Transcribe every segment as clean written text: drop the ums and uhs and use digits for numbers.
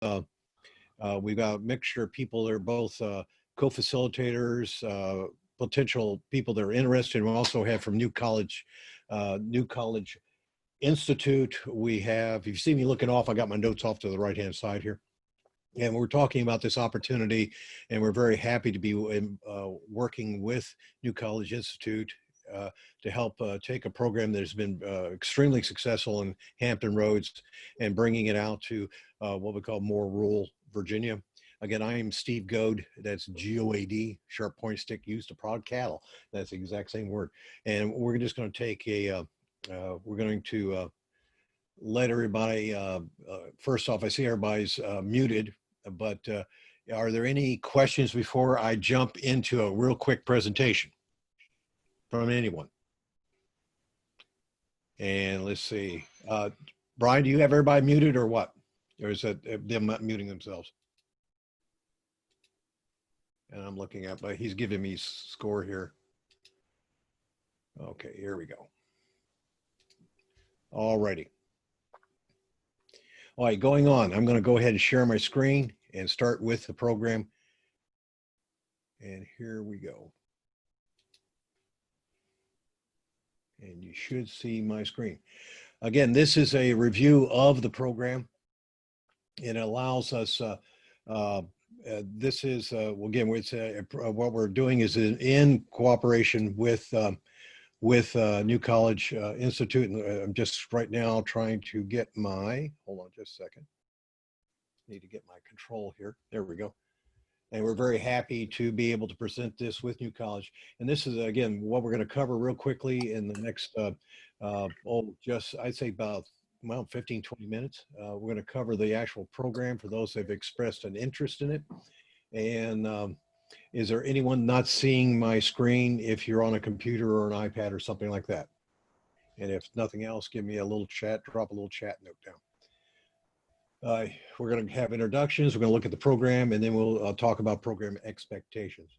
we've got a mixture of people that are both co-facilitators, potential people that are interested. We also have from New College Institute. We have, if you see me looking off, I got my notes off to the right-hand side here. And we're talking about this opportunity, and we're very happy to be working with New College Institute to help take a program that has been extremely successful in Hampton Roads and bringing it out to what we call more rural Virginia. Again, I am Steve Goad. That's G-O-A-D, sharp point stick used to prod cattle. That's the exact same word. And we're just going to take a, we're going to let everybody, first off, I see everybody's muted, but are there any questions before I jump into a real quick presentation from anyone? And let's see, Brian, do you have everybody muted or what? Or is that them not muting themselves? And I'm looking at, but he's giving me score here. Okay, here we go. All righty. All right, going on. I'm going to go ahead and share my screen and start with the program. And here we go. And you should see my screen. Again, this is a review of the program. It allows us, this is, well, again, it's, what we're doing is in cooperation with New College Institute. And I'm just right now trying to get my, hold on just a second. Need to get my control here. There we go. And we're very happy to be able to present this with New College. And this is, again, what we're going to cover real quickly in the next, just I'd say about, well, 15, 20 minutes. We're going to cover the actual program for those that have expressed an interest in it. And is there anyone not seeing my screen if you're on a computer or an iPad or something like that? And if nothing else, give me a little chat, drop a little chat note down. We're going to have introductions. We're going to look at the program, and then we'll talk about program expectations.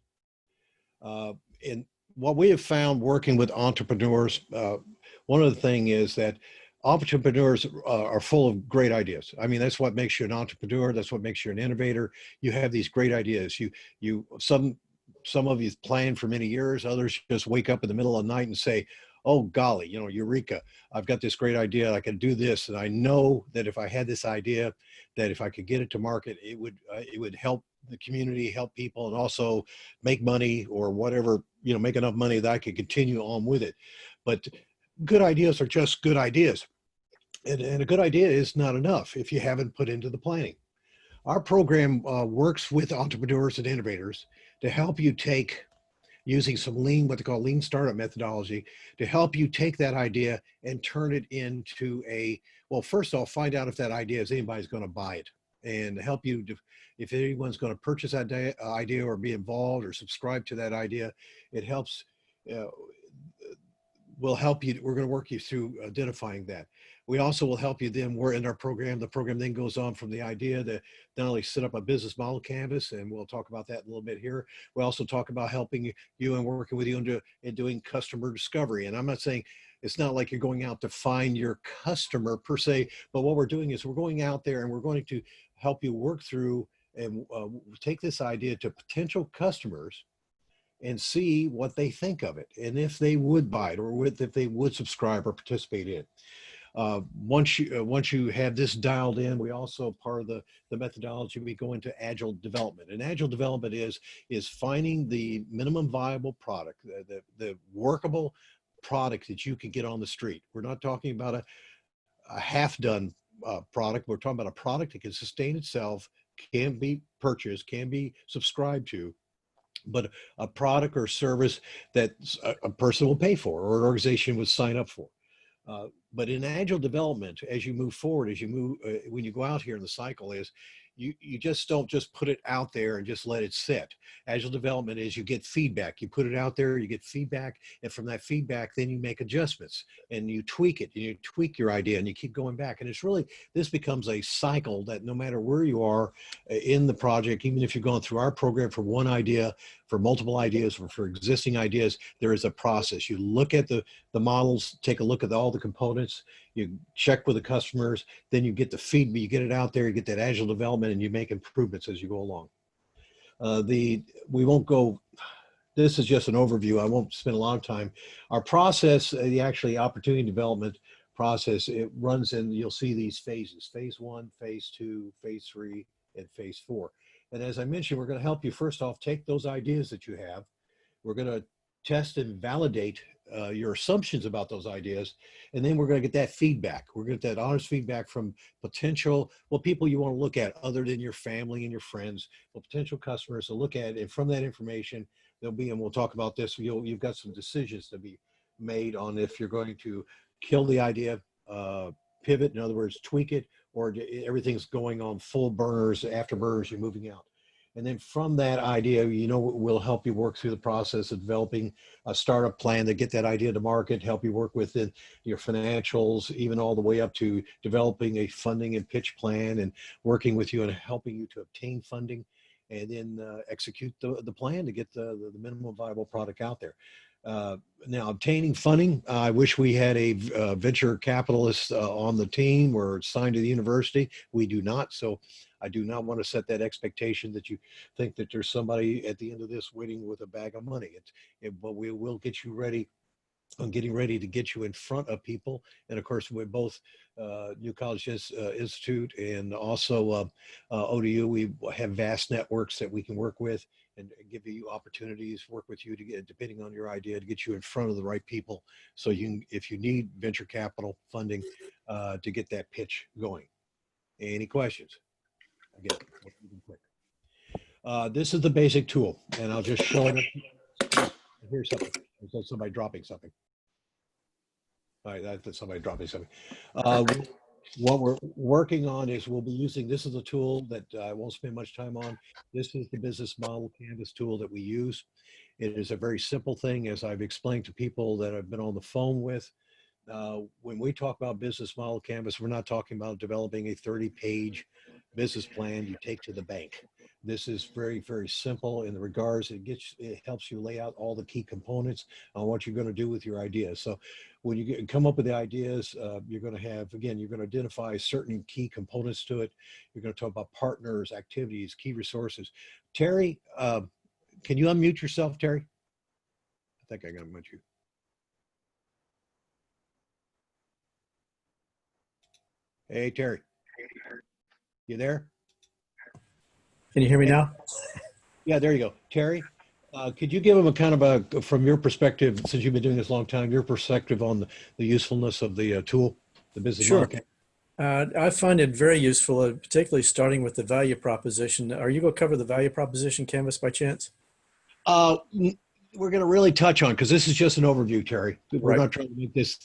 And what we have found working with entrepreneurs, one of the things is that entrepreneurs are full of great ideas. I mean, that's what makes you an entrepreneur. That's what makes you an innovator. You have these great ideas. Some of you plan for many years. Others just wake up in the middle of the night and say, oh, golly, you know, eureka, I've got this great idea. I can do this. And I know that if I had this idea, that if I could get it to market, it would help the community, help people, and also make money or whatever, you know, make enough money that I could continue on with it. But good ideas are just good ideas. And a good idea is not enough if you haven't put into the planning. Our program works with entrepreneurs and innovators to help you take, using some lean, what they call lean startup methodology, to help you take that idea and turn it into a, well, first off, find out if that idea is anybody's going to buy it, and help you, if anyone's going to purchase that idea or be involved or subscribe to that idea. It helps, we'll help you, we're going to work you through identifying that. We also will help you then, we're in our program. The program then goes on from the idea to not only set up a business model canvas, and we'll talk about that in a little bit here. We also talk about helping you and working with you in doing customer discovery. And I'm not saying, it's not like you're going out to find your customer per se, but what we're doing is we're going out there and we're going to help you work through and take this idea to potential customers and see what they think of it, and if they would buy it, or if they would subscribe or participate in it. Once you have this dialed in, we also, part of the methodology, we go into agile development. And agile development is finding the minimum viable product, the workable product that you can get on the street. We're not talking about a half-done product. We're talking about a product that can sustain itself, can be purchased, can be subscribed to, but a product or service that a person will pay for or an organization would sign up for. But in agile development, as you move forward, as you move, when you go out here in the cycle, is you just don't just put it out there and just let it sit. Agile development is you get feedback. You put it out there, you get feedback, and from that feedback, then you make adjustments and you tweak it, and you tweak your idea, and you keep going back. And it's really, this becomes a cycle that no matter where you are in the project, even if you're going through our program for one idea, for multiple ideas, or for existing ideas, there is a process. You look at the models, take a look at all the components, you check with the customers, then you get the feedback, you get it out there, you get that agile development, and you make improvements as you go along. We won't go, this is just an overview. I won't spend a lot of time. Our process, the actually opportunity development process, it runs in, you'll see these phases, phase 1, phase 2, phase 3, and phase 4. And as I mentioned, we're going to help you first off, take those ideas that you have. We're going to test and validate your assumptions about those ideas. And then we're going to get that feedback. We're going to get that honest feedback from potential, well, people you want to look at other than your family and your friends, well, potential customers to look at. And from that information, there'll be, and we'll talk about this, you've got some decisions to be made on if you're going to kill the idea, pivot, in other words, tweak it, or everything's going on full burners, afterburners, you're moving out. And then from that idea, we'll help you work through the process of developing a startup plan to get that idea to market, help you work within your financials, even all the way up to developing a funding and pitch plan and working with you and helping you to obtain funding and then execute the plan to get the minimum viable product out there. Now, obtaining funding, I wish we had a venture capitalist on the team or signed to the university. We do not. So I do not want to set that expectation that you think that there's somebody at the end of this waiting with a bag of money. But we will get you ready. I'm getting ready to get you in front of people. And of course, with both New College Institute and also ODU, we have vast networks that we can work with and give you opportunities, work with you to get, depending on your idea, to get you in front of the right people. So you can, if you need venture capital funding to get that pitch going. Any questions? Again, this is the basic tool, and I'll just show it. Here's something. There's somebody dropping something. All right, that's somebody dropping something. What we're working on is we'll be using, this is a tool that I won't spend much time on. This is the business model canvas tool that we use. It is a very simple thing, as I've explained to people that I've been on the phone with. When we talk about business model canvas, we're not talking about developing a 30-page business plan you take to the bank. This is very, very simple in the regards. It helps you lay out all the key components on what you're going to do with your ideas. So when you come up with the ideas, you're going to have, again, you're going to identify certain key components to it. You're going to talk about partners, activities, key resources. Terry, can you unmute yourself, Terry? I think I got to unmute you. Hey, Terry. You there? Can you hear me now? Yeah, there you go. Terry, could you give them a kind of a, from your perspective, since you've been doing this a long time, your perspective on the usefulness of the tool, the business Sure. model? I find it very useful, particularly starting with the value proposition. Are you going to cover the value proposition canvas by chance? We're going to really touch on, because this is just an overview, Terry. We're not trying to make this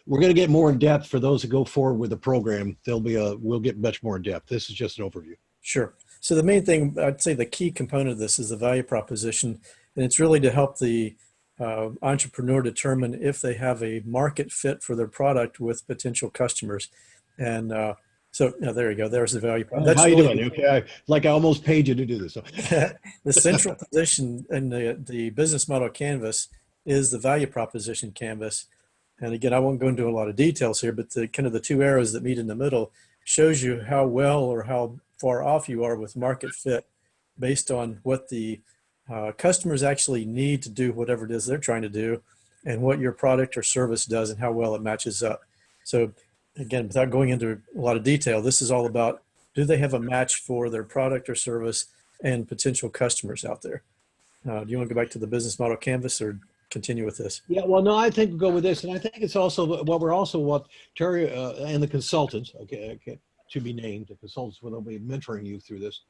we're going to get more in depth for those that go forward with the program. We'll get much more in depth. This is just an overview. Sure. So the main thing, I'd say the key component of this is the value proposition. And it's really to help the entrepreneur determine if they have a market fit for their product with potential customers. And so there you go. There's the value proposition. How you doing? Okay, I almost paid you to do this. So. The central position in the business model canvas is the value proposition canvas. And again, I won't go into a lot of details here, but kind of the two arrows that meet in the middle shows you how well or how far off you are with market fit based on what the customers actually need to do whatever it is they're trying to do and what your product or service does and how well it matches up. So again, without going into a lot of detail, this is all about, do they have a match for their product or service and potential customers out there? Do you want to go back to the business model canvas or continue with this? Yeah, well, no, I think we'll go with this. And I think it's also what Terry and the consultants, okay, to be named, the consultants will be mentoring you through this.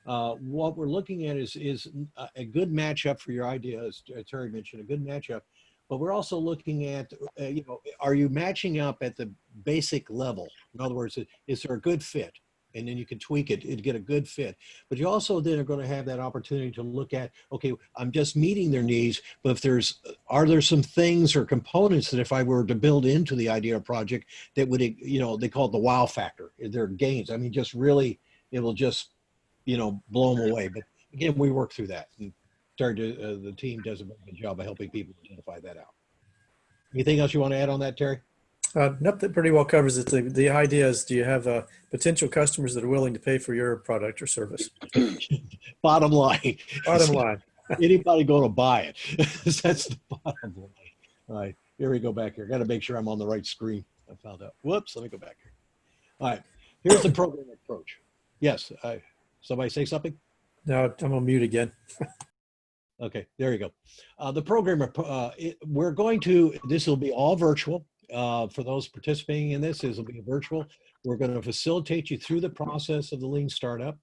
What we're looking at is a good matchup for your idea, as Terry mentioned, a good matchup. But we're also looking at, are you matching up at the basic level? In other words, is there a good fit? And then you can tweak it and get a good fit. But you also then are going to have that opportunity to look at, okay, I'm just meeting their needs, but are there some things or components that if I were to build into the idea or project that would, they call it the wow factor, their gains. I mean, just really, it will just, blow them away. But again, we work through that. And the team does a very good job of helping people identify that out. Anything else you want to add on that, Terry? Nope, that pretty well covers it. The idea is, do you have potential customers that are willing to pay for your product or service? Bottom line, Bottom line. anybody going to buy it? That's the bottom line. All right, here we go back here. Got to make sure I'm on the right screen. I found out. Whoops, let me go back here. All right, here's the program approach. Yes, somebody say something? Now I'm on mute again. Okay, there you go. The program, we're going to, this will be all virtual. For those participating in this will be virtual. We're going to facilitate you through the process of the lean startup.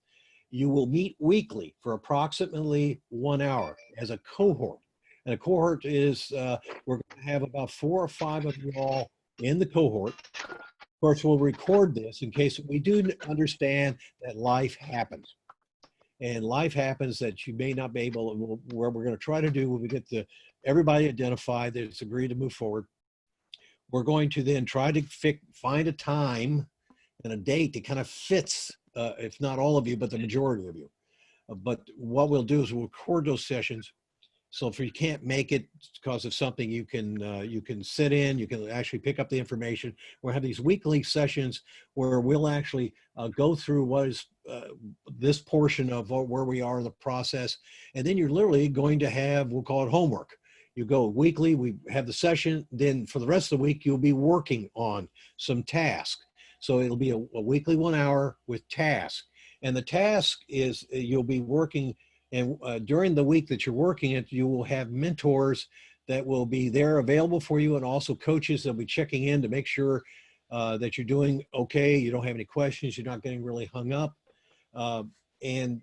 You will meet weekly for approximately 1 hour as a cohort. And a cohort is, we're going to have about 4 or 5 of you all in the cohort. Of course, we'll record this in case we do understand that life happens. And life happens that you may not be able, where we're going to try to do when we get everybody identified that's agreed to move forward. We're going to then try to find a time and a date that kind of fits, if not all of you, but the majority of you. But what we'll do is we'll record those sessions. So if you can't make it because of something, you can sit in, you can actually pick up the information. We'll have these weekly sessions where we'll actually go through what is this portion of where we are in the process. And then you're literally going to have, we'll call it homework. You go weekly, we have the session, then for the rest of the week, you'll be working on some tasks. So it'll be a weekly 1 hour with tasks. And the task is you'll be working, and during the week that you're working it, you will have mentors that will be there available for you, and also coaches that'll be checking in to make sure that you're doing okay, you don't have any questions, you're not getting really hung up. And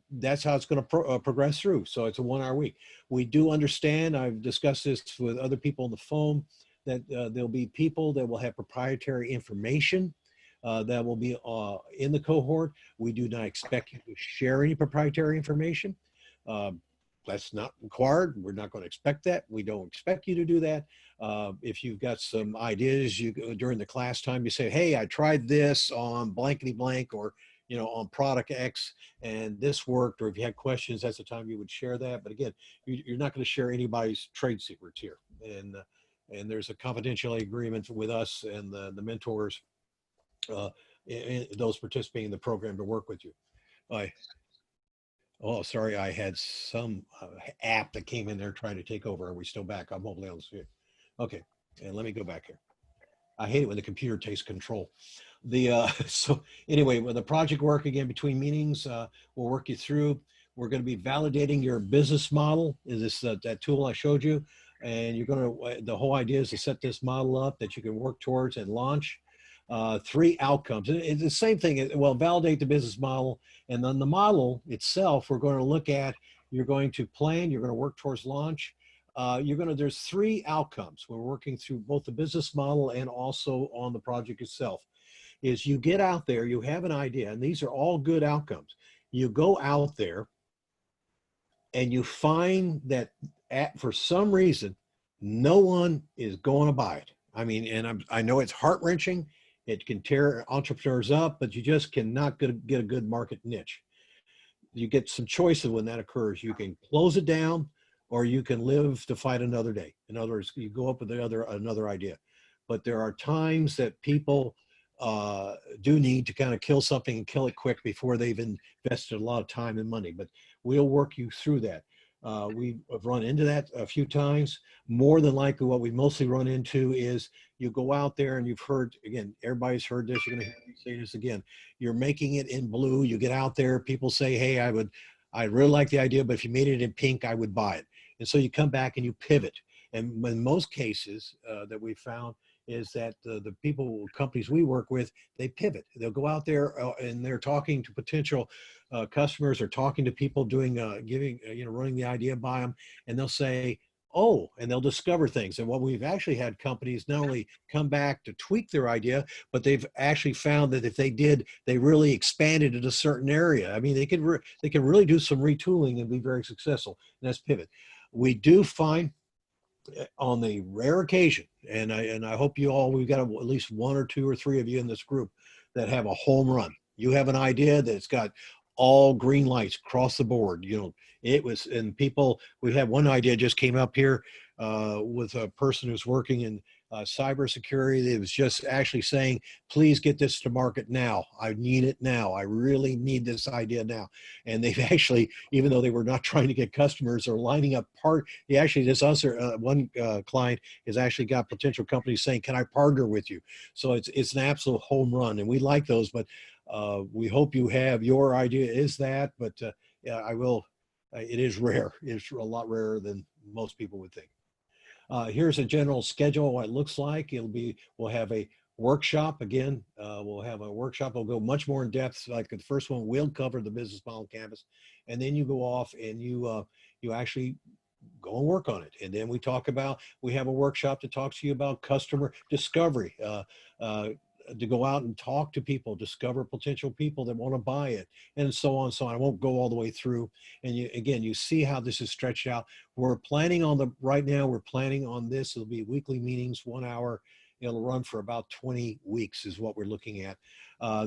that's how it's going to progress through. So it's a 1 hour week. We do understand, I've discussed this with other people on the phone, that there'll be people that will have proprietary information that will be in the cohort. We do not expect you to share any proprietary information. That's not required. We're not going to expect that. We don't expect you to do that. If you've got some ideas, during the class time, you say, hey, I tried this on blankety blank, or on product X, and this worked, or if you had questions, that's the time you would share that. But again, you're not going to share anybody's trade secrets here. And there's a confidentiality agreement with us and the mentors, those participating in the program, to work with you. Oh, sorry, I had some app that came in there trying to take over. Are we still back? I'm hopefully able to see it. Okay, and let me go back here. I hate it when the computer takes control. So anyway, with the project work, again, between meetings, we'll work you through. We're going to be validating your business model. Is this that tool I showed you? And you're going to, the whole idea is to set this model up that you can work towards and launch. 3 outcomes. It's the same thing. Well, validate the business model, and then the model itself, we're going to look at, you're going to plan, you're going to work towards launch. There's 3 outcomes. We're working through both the business model and also on the project itself. Is you get out there, you have an idea, and these are all good outcomes. You go out there and you find that for some reason, no one is going to buy it. I mean, and I know it's heart-wrenching. It can tear entrepreneurs up, but you just cannot get a good market niche. You get some choices when that occurs. You can close it down, or you can live to fight another day. In other words, you go up with another idea. But there are times that people do need to kind of kill something and kill it quick before they've invested a lot of time and money. But we'll work you through that. We have run into that a few times. More than likely, what we mostly run into is you go out there and you've heard, again, everybody's heard this, you're going to hear me say this again. You're making it in blue. You get out there, people say, hey, I really like the idea, but if you made it in pink, I would buy it. And so you come back and you pivot. And in most cases that we found is that the companies we work with, they pivot. They'll go out there and they're talking to potential customers, or talking to people doing, running the idea by them, and they'll say, oh, and they'll discover things. And what we've actually had companies not only come back to tweak their idea, but they've actually found that if they did, they really expanded in a certain area. I mean, they can really do some retooling and be very successful. And that's pivot. We do find, on the rare occasion, and I hope we've got at least 1 or 2 or 3 of you in this group that have a home run. You have an idea that's got all green lights across the board. We had one idea just came up here with a person who's working, and cybersecurity. It was just actually saying, please get this to market now. I need it now. I really need this idea now. And they've actually, even though they were not trying to get customers or lining up he actually, one client has actually got potential companies saying, can I partner with you? So it's an absolute home run, and we like those, but we hope you have your idea is that, but yeah, it is rare. It's a lot rarer than most people would think. Here's a general schedule, what it looks like. We'll have a workshop again. We'll have a workshop. We'll go much more in depth. Like the first one, we'll cover the business model canvas, and then you go off and you actually go and work on it. And then we have a workshop to talk to you about customer discovery, to go out and talk to people, discover potential people that want to buy it, and so on. So I won't go all the way through. And you see how this is stretched out. Right now we're planning on this. It'll be weekly meetings, 1 hour. It'll run for about 20 weeks is what we're looking at.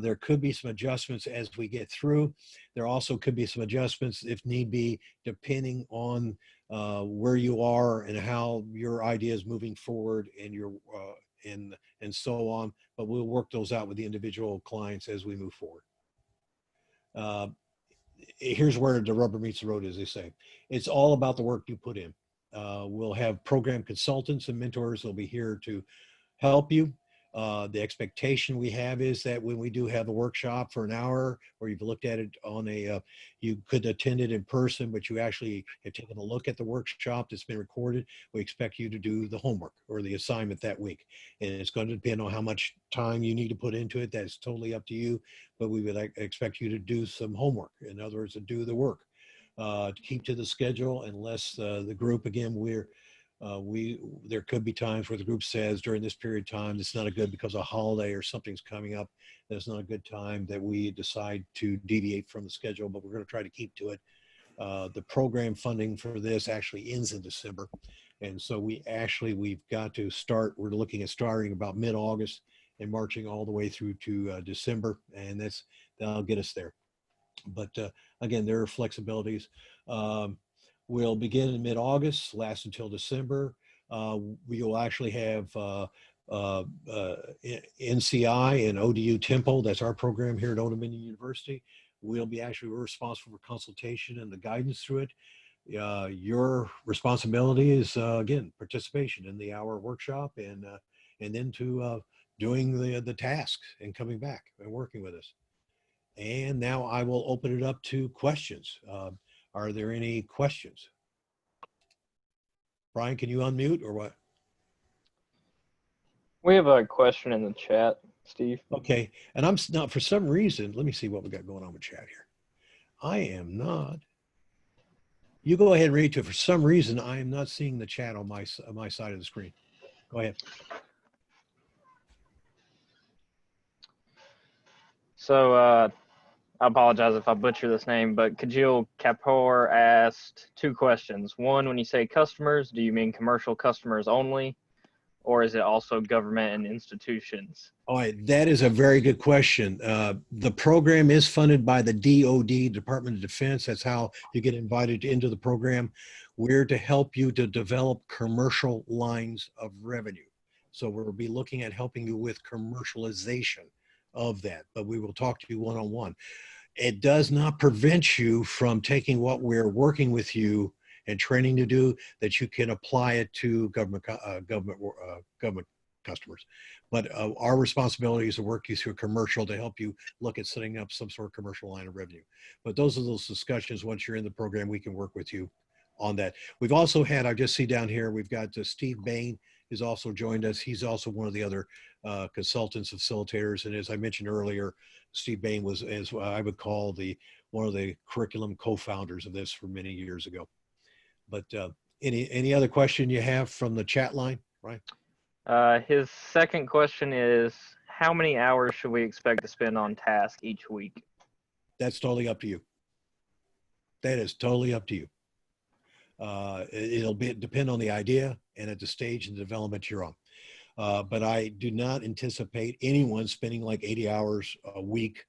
There could be some adjustments as we get through. There also could be some adjustments if need be, depending on where you are and how your idea is moving forward and so on. But we'll work those out with the individual clients as we move forward. Here's where the rubber meets the road, as they say. It's all about the work you put in. We'll have program consultants and mentors. They'll be here to help you. The expectation we have is that when we do have a workshop for an hour, or you've looked at it you could attend it in person, but you actually have taken a look at the workshop that's been recorded. We expect you to do the homework or the assignment that week. And it's going to depend on how much time you need to put into it. That's totally up to you, but we would expect you to do some homework. In other words, to do the work, to keep to the schedule, unless the group, again, there could be times where the group says during this period of time, it's not a good because a holiday or something's coming up. That's not a good time that we decide to deviate from the schedule, but we're going to try to keep to it. The program funding for this actually ends in December. And so we've got to start, we're looking at starting about mid-August and marching all the way through to December. And that'll get us there. But again, there are flexibilities. We'll begin in mid-August, last until December. We will actually have NCI and ODU TempO. That's our program here at Old Dominion University. We're responsible for consultation and the guidance through it. Your responsibility is, again, participation in the hour workshop and then to doing the tasks and coming back and working with us. And now I will open it up to questions. Are there any questions? Brian, can you unmute or what? We have a question in the chat, Steve. Okay. And I'm not, for some reason, let me see what we got going on with chat here. I am not. You go ahead and read to. For some reason, I am not seeing the chat on my side of the screen. Go ahead. So I apologize if I butcher this name, but Kajil Kapoor asked 2 questions. One, when you say customers, do you mean commercial customers only, or is it also government and institutions? All right, that is a very good question. The program is funded by the DoD, Department of Defense. That's how you get invited into the program. We're to help you to develop commercial lines of revenue. So we'll be looking at helping you with commercialization of that, but we will talk to you one-on-one. It does not prevent you from taking what we're working with you and training to do, that you can apply it to government customers. But our responsibility is to work you through commercial to help you look at setting up some sort of commercial line of revenue. But those are those discussions. Once you're in the program, we can work with you on that. We've also had, I just see down here, we've got Steve Bain has also joined us. He's also one of the other consultants, facilitators. And as I mentioned earlier, Steve Bain was, as I would call, one of the curriculum co-founders of this for many years ago. But any other question you have from the chat line, right? His second question is, how many hours should we expect to spend on task each week? That's totally up to you. That is totally up to you. It'll depend on the idea and at the stage and development you're on. But I do not anticipate anyone spending like 80 hours a week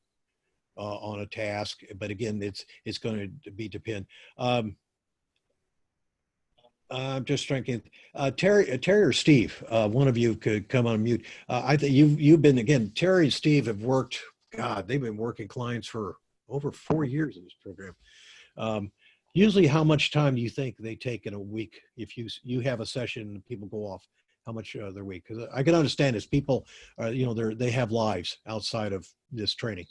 on a task. But again, it's going to depend. I'm just thinking, Terry or Steve, one of you could come on mute. I think you've been, again, Terry and Steve have worked, God, they've been working clients for over 4 years in this program. Um, Usually how much time do you think they take in a week? If you have a session and people go off, how much their week? Because I can understand as people are, they have lives outside of this training.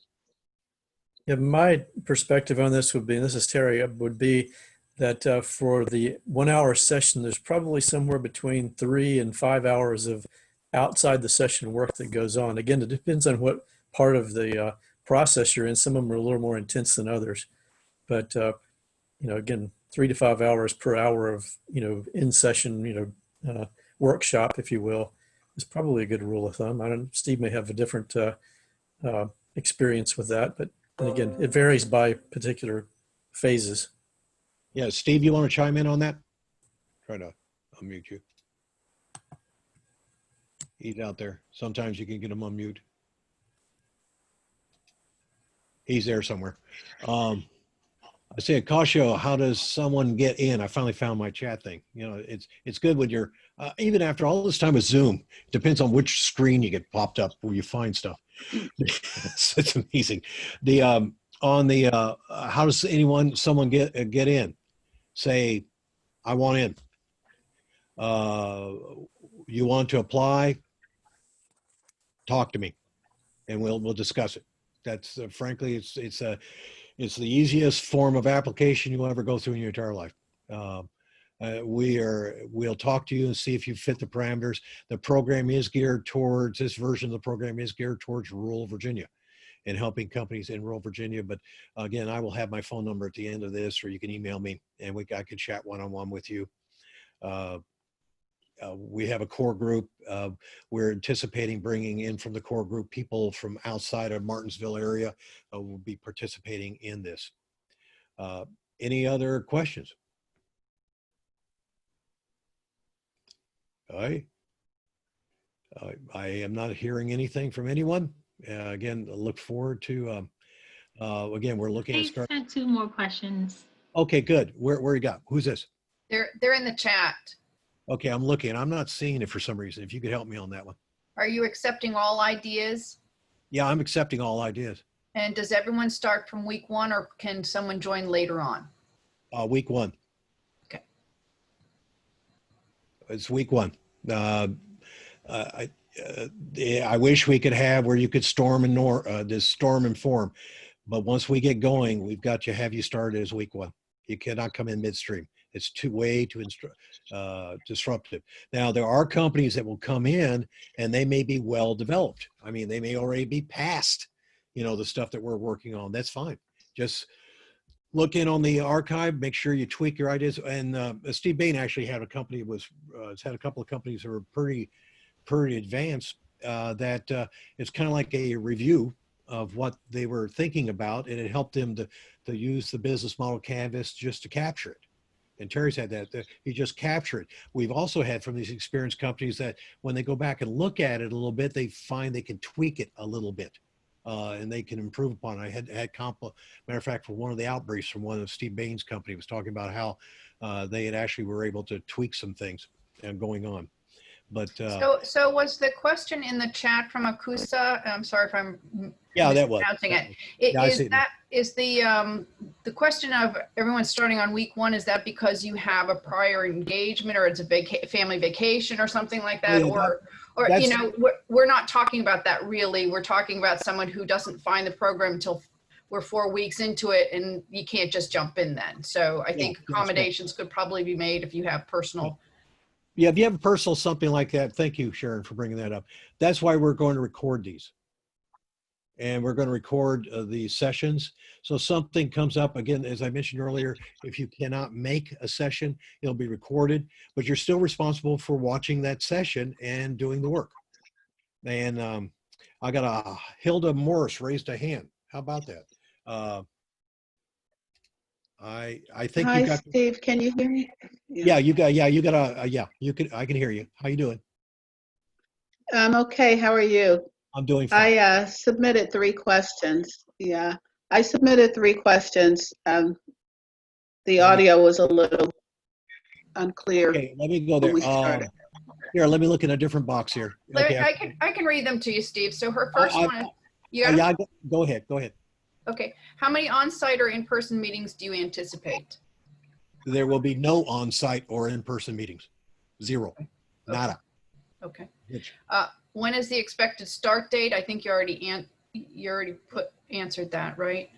Yeah, my perspective on this would be, and this is Terry, would be that for the 1 hour session, there's probably somewhere between 3 and 5 hours of outside the session work that goes on. Again, it depends on what part of the process you're in. Some of them are a little more intense than others, but again, 3 to 5 hours per hour of in session workshop, if you will, is probably a good rule of thumb. I don't. Steve may have a different experience with that, but and again, it varies by particular phases. Yeah, Steve, you want to chime in on that? Try to unmute you. He's out there. Sometimes you can get him unmute. He's there somewhere. I say, Akasho, how does someone get in? I finally found my chat thing. It's good when you're, even after all this time with Zoom, it depends on which screen you get popped up where you find stuff. It's amazing. On the, how does someone get in? Say, I want in. You want to apply? Talk to me, and we'll discuss it. That's frankly, it's the easiest form of application you'll ever go through in your entire life. We'll talk to you and see if you fit the parameters. The program is geared towards, this version of the program is geared towards rural Virginia and helping companies in rural Virginia. But again, I will have my phone number at the end of this, or you can email me and I can chat one-on-one with you. We have a core group. We're anticipating bringing in from the core group people from outside of Martinsville area will be participating in this. Any other questions? I am not hearing anything from anyone. Again, look forward to, again, we're looking at I had 2 more questions. Okay, good. Where you got? Who's this? They're in the chat. Okay, I'm looking. I'm not seeing it for some reason. If you could help me on that one. Are you accepting all ideas? Yeah, I'm accepting all ideas. And does everyone start from week 1, or can someone join later on? Week 1. Okay. It's week 1. I wish we could have where you could storm and form, but once we get going, we've got to have you started as week 1. You cannot come in midstream. It's way too disruptive. Now, there are companies that will come in and they may be well developed. I mean, they may already be past, the stuff that we're working on. That's fine. Just look in on the archive, make sure you tweak your ideas. And Steve Bain actually had a company, has had a couple of companies that were pretty advanced that it's kind of like a review of what they were thinking about, and it helped them to use the business model canvas just to capture it. And Terry's had that, you just capture it. We've also had from these experienced companies that when they go back and look at it a little bit, they find they can tweak it a little bit and they can improve upon it. I had matter of fact, for one of the outbriefs from one of Steve Bain's company was talking about how they had actually were able to tweak some things going on. But so was the question in the chat from Akusa? I'm sorry if I'm that was it. Yeah, Is the question of everyone starting on week 1? Is that because you have a prior engagement, or it's a family vacation or something like that? Yeah, we're not talking about that really. We're talking about someone who doesn't find the program until we're 4 weeks into it, and you can't just jump in then. So I think accommodations could probably be made if you have personal. Yeah, if you have a personal something like that, thank you, Sharon, for bringing that up. That's why we're going to record these. And we're going to record the sessions. So something comes up, again, as I mentioned earlier, if you cannot make a session, it'll be recorded, but you're still responsible for watching that session and doing the work. And I got a Hilda Morris raised a hand. How about that? I think Hi, you got Steve, can you hear me? you can, I can hear you. How you doing? I'm okay. How are you? I'm doing fine. I submitted 3 questions. Yeah, I submitted 3 questions. The audio was a little unclear Okay, let me go when there. we started. Here, let me look in a different box here. Okay. I can read them to you, Steve. So her first one, you got Yeah, go ahead. Go ahead. Okay. How many on-site or in-person meetings do you anticipate? There will be no on-site or in-person meetings. Zero. Nada. Okay. Which, When is the expected start date? I think you already answered that, right?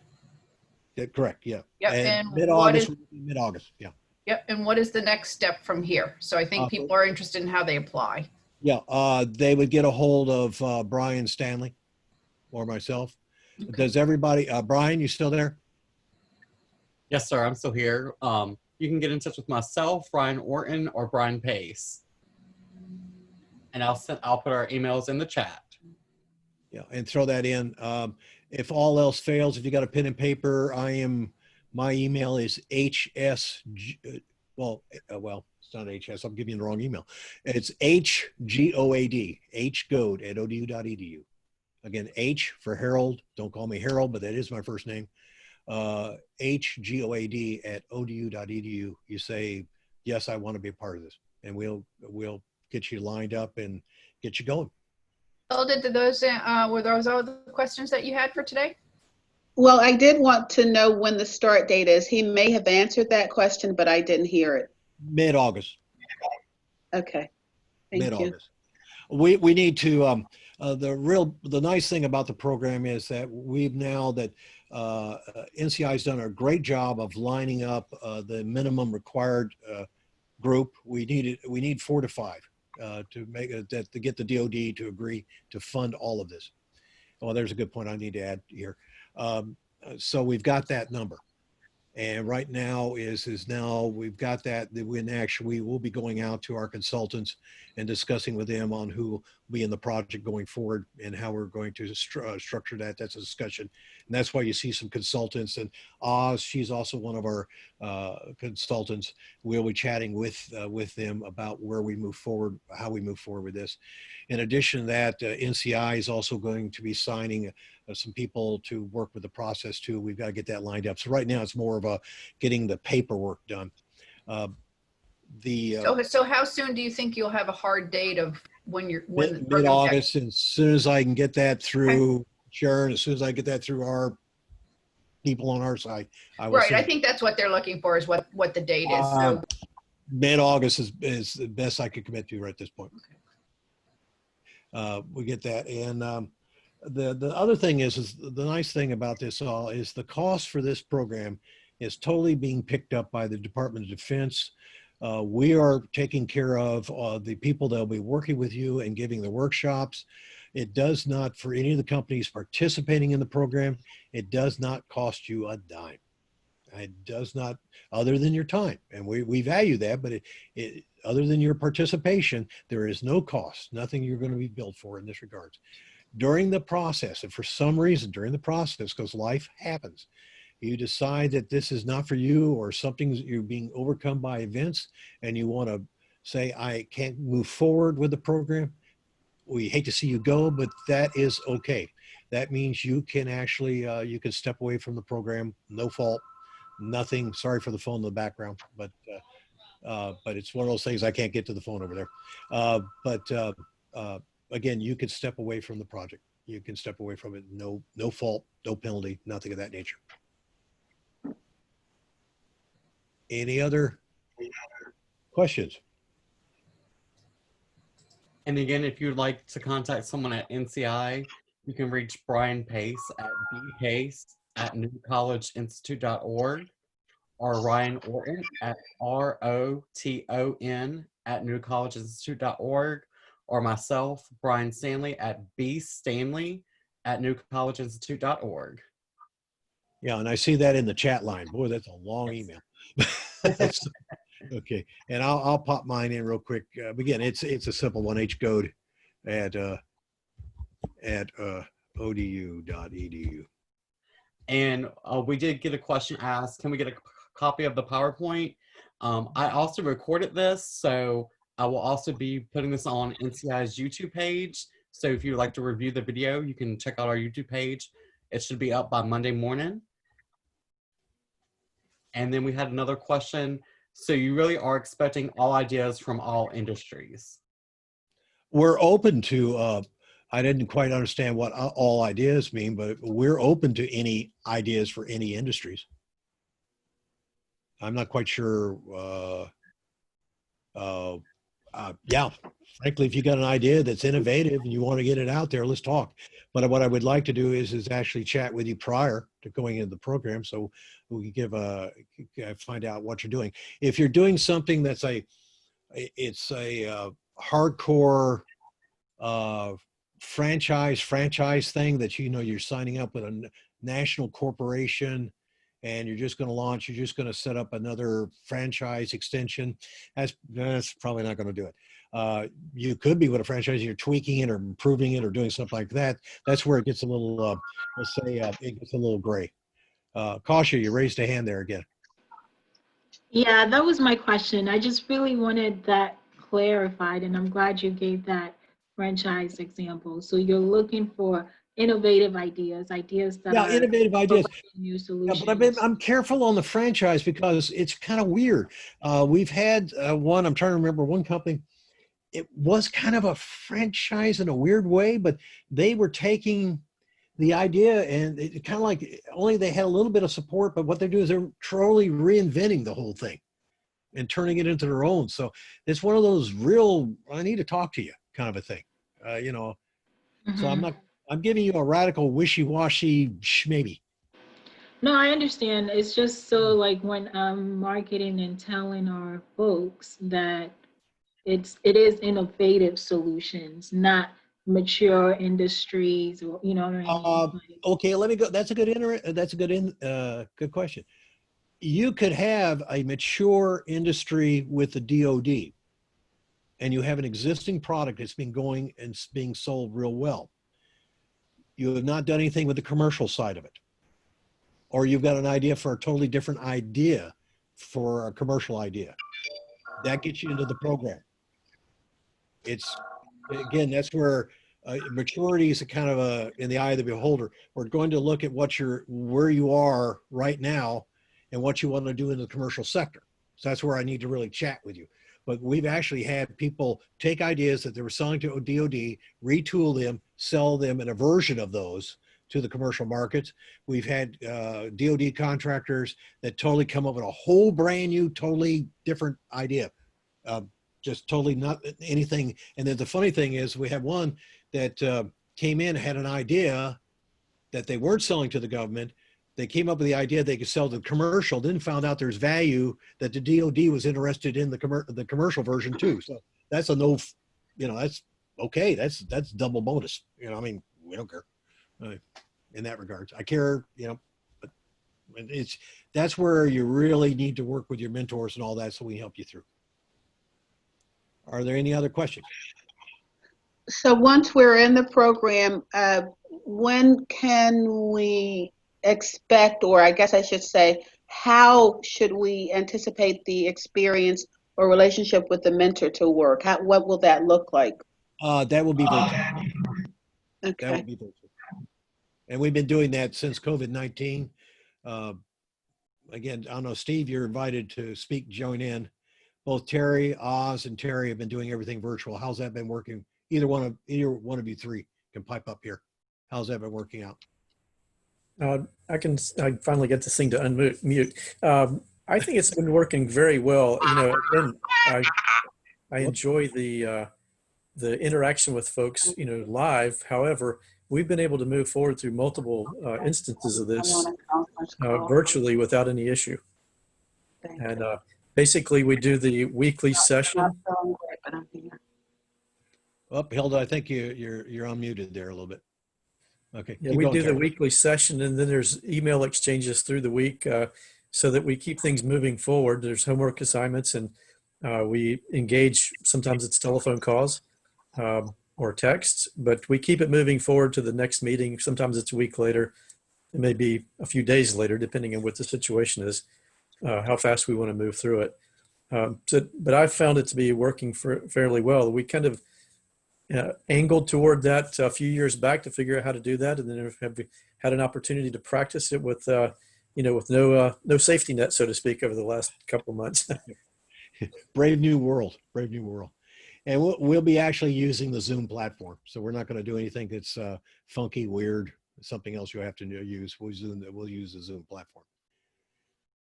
yeah, correct. Yeah. Yep. And And mid-August. Mid-August. Yeah. Yep. And what is the next step from here? So I think people are interested in how they apply. Yeah. They would get a hold of Brian Stanley or myself. Okay. Does everybody, Brian, you still there? Yes, sir. I'm still here. You can get in touch with myself, Brian Orton, or Brian Pace, and I'll put our emails in the chat. Yeah, and throw that in. If all else fails, if you got a pen and paper, my email is well, it's not HS. I'm giving you the wrong email. It's HGOAD, HGOAD at ODU.edu. Again, H for Harold. Don't call me Harold, but that is my first name. HGOAD at ODU.edu. You say, yes, I want to be a part of this, and we'll get you lined up and get you going. Were those all the questions that you had for today? Well, I did want to know when the start date is. He may have answered that question, but I didn't hear it. Mid-August. Okay. Thank you. Mid-August. We need to, the nice thing about the program is that we've now that NCI has done a great job of lining up the minimum required group. We need 4 to 5 to make that to get the DoD to agree to fund all of this. Well, there's a good point I need to add here. So we've got that number. And right now now we've got that. We will be going out to our consultants and discussing with them on who will be in the project going forward and how we're going to structure that. That's a discussion. And that's why you see some consultants, and Oz, she's also one of our consultants. We'll be chatting with them about where we move forward, how we move forward with this. In addition to that, NCI is also going to be signing some people to work with the process too. We've got to get that lined up. So right now it's more of getting the paperwork done. So how soon do you think you'll have a hard date of when mid-August? And as soon as I can get that through Sharon, as soon as I get that through our people on our side, I will. Right. I think that's what they're looking for, is what the date is. So mid-August is the best I could commit to right at this point. Okay. We get that. And the other thing is the nice thing about this all is the cost for this program is totally being picked up by the Department of Defense. We are taking care of the people that will be working with you and giving the workshops. It does not, for any of the companies participating in the program, it does not cost you a dime. It does not, other than your time. And we value that, but other than your participation, there is no cost, nothing you're going to be billed for in this regard. During the process, and for some reason during the process, because life happens, you decide that this is not for you, or you're being overcome by events and you want to say, I can't move forward with the program. We hate to see you go, but that is okay. That means you can actually, you can step away from the program, no fault, nothing. Sorry for the phone in the background, but it's one of those things. I can't get to the phone over there. Again, you can step away from the project. You can step away from it. No fault, no penalty, nothing of that nature. Any other questions? And again, if you'd like to contact someone at NCI, you can reach Brian Pace at bpace@newcollegeinstitute.org, or Ryan Orton at ROTON@newcollegeinstitute.org, or myself, Brian Stanley, at bstanley@newcollegeinstitute.org. Yeah, and I see that in the chat line. Boy, that's a long email. Okay, and I'll pop mine in real quick. Again, it's a simple one. HGOAD at ODU.edu. And we did get a question asked, can we get a copy of the PowerPoint? I also recorded this, so I will also be putting this on NCI's YouTube page. So if you'd like to review the video, you can check out our YouTube page. It should be up by Monday morning. And then we had another question. So you really are expecting all ideas from all industries. We're open to, I didn't quite understand what all ideas mean, but we're open to any ideas for any industries. I'm not quite sure. Yeah, frankly, if you got an idea that's innovative and you want to get it out there, let's talk. But what I would like to do is actually chat with you prior to going into the program, so we can find out what you're doing. If you're doing something that's it's a hardcore franchise thing that you're signing up with a national corporation and you're just going to set up another franchise extension, that's probably not going to do it. You could be with a franchise, you're tweaking it or improving it or doing something like that. That's where it gets a little, let's say, it gets a little gray. Kasia, you raised a hand there again. Yeah, that was my question. I just really wanted that clarified, and I'm glad you gave that franchise example. So you're looking for innovative ideas that are Innovative ideas. New Yeah, solutions. but I'm careful on the franchise because it's kind of weird. We've had one, I'm trying to remember one company, it was kind of a franchise in a weird way, but they were taking the idea and it kind of like, only they had a little bit of support, but what they do is they're truly reinventing the whole thing and turning it into their own. So it's one of those real, I need to talk to you kind of a thing, So I'm giving you a radical wishy-washy maybe. No, I understand. It's just so like when I'm marketing and telling our folks that it is innovative solutions, not mature industries, or you know what I mean. Okay, let me go. That's a good question. You could have a mature industry with the DoD, and you have an existing product that's been going and it's being sold real well. You have not done anything with the commercial side of it, or you've got an idea for a totally different idea for a commercial idea. That gets you into the program. It's, again, that's where maturity is a kind of in the eye of the beholder. We're going to look at where you are right now and what you want to do in the commercial sector. So that's where I need to really chat with you. But we've actually had people take ideas that they were selling to DoD, retool them, sell them in a version of those to the commercial markets. We've had DoD contractors that totally come up with a whole brand new, totally different idea. Just totally not anything. And then the funny thing is we had one that came in, had an idea that they weren't selling to the government. They came up with the idea they could sell to the commercial, then found out there's value that the DoD was interested in the commercial version too. So that's a no, that's okay. That's double bonus. I mean, we don't care in that regard. I care, but that's where you really need to work with your mentors and all that so we can help you through. Are there any other questions? So once we're in the program, when can we expect, or I guess I should say, how should we anticipate the experience or relationship with the mentor to work? What will that look like? That will be virtual. Okay. That will be virtual. And we've been doing that since COVID-19. Again, I don't know, Steve, you're invited to join in. Both Terry, Oz, and Terry have been doing everything virtual. How's that been working? Either one of you three can pipe up here. How's that been working out? I finally get this thing to unmute. I think it's been working very well. Again, I enjoy the interaction with folks, live. However, we've been able to move forward through multiple instances of this virtually without any issue. And basically, we do the weekly session. Oh, Hilda, I think you're unmuted there a little bit. Okay. Yeah, we do the weekly session, and then there's email exchanges through the week so that we keep things moving forward. There's homework assignments, and we engage. Sometimes it's telephone calls or texts, but we keep it moving forward to the next meeting. Sometimes it's a week later. It may be a few days later, depending on what the situation is, how fast we want to move through it. But I've found it to be working fairly well. We kind of angled toward that a few years back to figure out how to do that, and then have had an opportunity to practice it with with no safety net, so to speak, over the last couple of months. Brave new world, brave new world. And we'll be actually using the Zoom platform. So we're not going to do anything that's funky, weird, something else you have to use. We'll use the Zoom platform.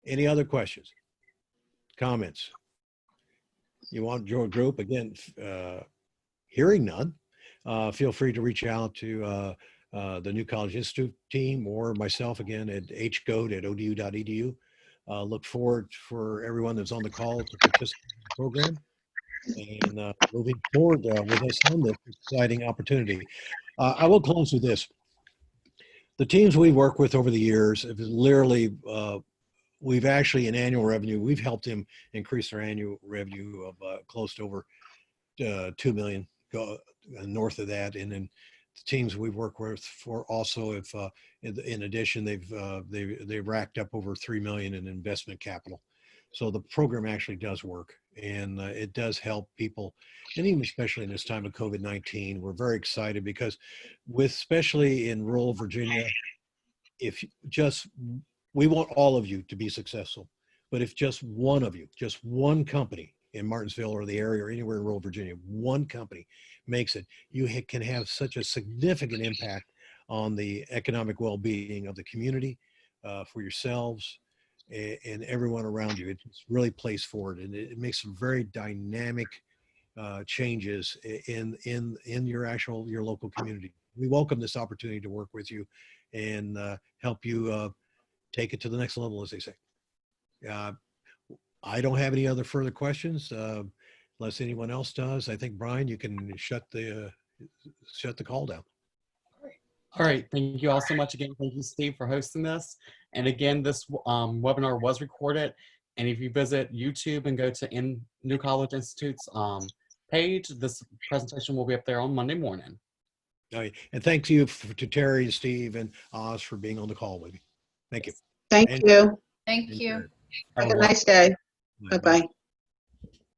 Any other questions, comments? You want your group? Again, hearing none, feel free to reach out to the New College Institute team or myself again at hgoat@odu.edu. Look forward for everyone that's on the call to participate in the program and moving forward with us on this exciting opportunity. I will close with this. The teams we work with over the years have literally, we've actually in annual revenue, we've helped them increase their annual revenue of close to over 2 million, north of that. And then the teams we've worked with for also, if in addition, they've racked up over 3 million in investment capital. So the program actually does work, and it does help people, and even especially in this time of COVID-19, we're very excited because especially in rural Virginia, we want all of you to be successful, but if just one of you, just one company in Martinsville or the area or anywhere in rural Virginia, one company makes it, you can have such a significant impact on the economic well-being of the community, for yourselves and everyone around you. It just really plays forward, and it makes some very dynamic changes in your local community. We welcome this opportunity to work with you and help you take it to the next level, as they say. I don't have any other further questions unless anyone else does. I think, Brian, you can shut the call down. All right. Thank you all so much again. Thank you, Steve, for hosting this. And again, this webinar was recorded. And if you visit YouTube and go to New College Institute's page, this presentation will be up there on Monday morning. All right. And thank you to Terry and Steve and Oz for being on the call with me. Thank you. Thank you. Thank you. Have a nice day. Bye-bye.